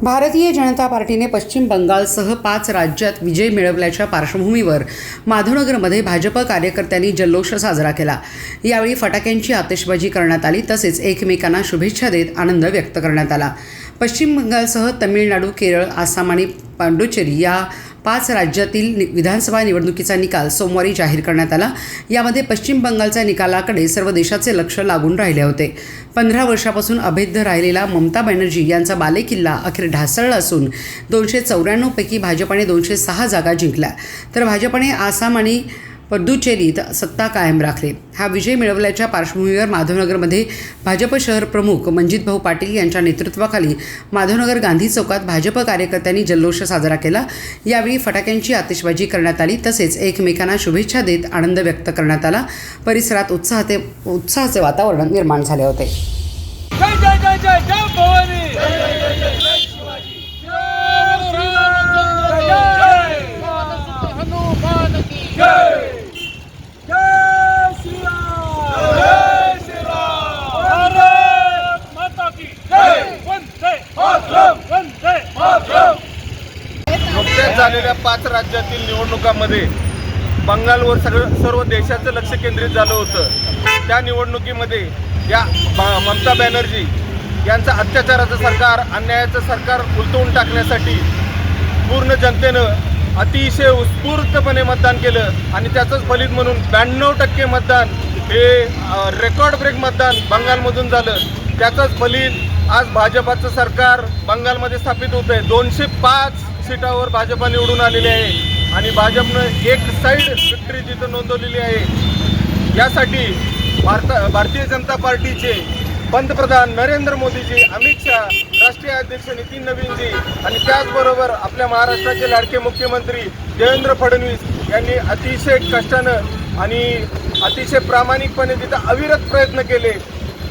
भारतीय जनता पार्टीने पश्चिम बंगालसह 5 राज्यात विजय मिळवल्याच्या पार्श्वभूमीवर माधवनगरमध्ये भाजप कार्यकर्त्यांनी जल्लोष साजरा केला। यावेळी फटाक्यांची आतिषबाजी करण्यात आली तसेच एकमेकांना शुभेच्छा देत आनंद व्यक्त करण्यात आला। पश्चिम बंगालसह तमिळनाडू, केरळ, आसाम आणि पुडुचेरी या 5 राज्यातील विधानसभा निवडणुकीचा निकाल सोमवारी जाहीर करण्यात आला। यामध्ये पश्चिम बंगालच्या निकालाकडे सर्व देशाचे लक्ष लागून राहिले होते। 15 वर्षापासून अभेद्य राहिलेला ममता बॅनर्जी यांचा बालेकिल्ला अखेर ढासळला असून 294 पैकी भाजपने 206 जागा जिंकल्या, तर भाजपने आसाम आणि पुडुचेरीत सत्ता कायम राखली। हा विजय मिळवल्याच्या पार्श्वभूमीवर माधवनगरमध्ये भाजप शहर प्रमुख मनजितभाऊ पाटील यांच्या नेतृत्वाखाली माधवनगर गांधी चौकात भाजप कार्यकर्त्यांनी जल्लोष साजरा केला। यावेळी फटाक्यांची आतिषबाजी करण्यात आली तसेच एकमेकांना शुभेच्छा देत आनंद व्यक्त करण्यात आला। परिसरात उत्साहाचे वातावरण निर्माण झाले होते। जय जय जय जय जय भवानी, जय जय जय जय जय शिवाजी, हनुमान की जय, जय श्री राम, जय श्री राम, भारत माता की जय, वंदे मातरम, वंदे मातरम। नुकत्याच झालेल्या 5 राज्यातील निवडणुकांमध्ये बंगालवर सर्व देशाचं लक्ष केंद्रित झालं होतं। त्या निवडणुकीमध्ये या ममता बॅनर्जी यांचं अत्याचाराचं सरकार, अन्यायाचं सरकार उलटवून टाकण्यासाठी पूर्ण जनतेनं अतिशय उत्स्फूर्तपणे मतदान केलं आणि त्याचंच फलित म्हणून 92% मतदान हे रेकॉर्ड ब्रेक मतदान बंगालमधून झालं। त्याचंच फलित आज भाजपाचं सरकार बंगालमध्ये स्थापित होतं आहे। 205 सीटावर भाजपा निवडून आलेली आहे आणि भाजपनं एक साईड विक्ट्री जिथं नोंदवलेली आहे। यासाठी भारतीय जनता पार्टीचे पंतप्रधान नरेंद्र मोदीजी, अमित शाह, राष्ट्रीय अध्यक्ष नितीन नवीनजी आणि त्याचबरोबर आपल्या महाराष्ट्राचे लाडके मुख्यमंत्री देवेंद्र फडणवीस यांनी अतिशय कष्टानं आणि अतिशय प्रामाणिकपणे तिथं अविरत प्रयत्न केले।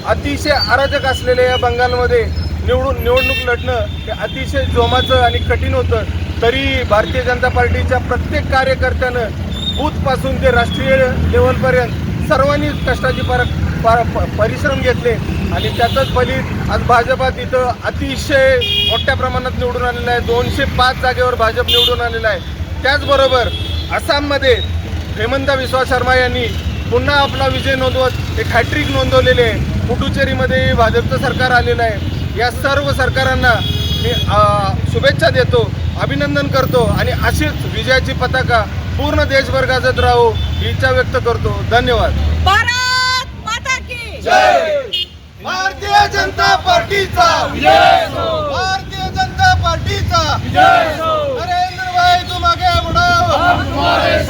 अतिशय अराजक असलेल्या या बंगालमध्ये निवडणूक लढणं हे अतिशय जोमाचं आणि कठीण होतं। तरी भारतीय जनता पार्टीच्या प्रत्येक कार्यकर्त्यानं बूथपासून ते राष्ट्रीय लेवलपर्यंत सर्वांनी कष्टाची परिश्रम घेतले आणि त्याचंच फलित आज भाजपा तिथं अतिशय मोठ्या प्रमाणात निवडून आलेला आहे। 205 जागेवर भाजप निवडून आलेला आहे। त्याचबरोबर आसाममध्ये हेमंत बिस्वा शर्मा यांनी पुन्हा आपला विजय नोंदवत एक हॅट्रिक नोंदवलेली आहे। पुडुचेरीमध्ये भाजपचं सरकार आलेलं आहे। या सर्व सरकारांना मी शुभेच्छा देतो, अभिनंदन करतो आणि अशीच विजयाची पताका पूर्ण देशभर गाजत राहो ही इच्छा व्यक्त करतो। धन्यवाद। भारत माता की जय। भारतीय जनता पार्टीचा विजय हो। भारतीय जनता पार्टीचा विजय हो। नरेंद्र भाई तुम आगे बढ़ो, हम तुम्हारे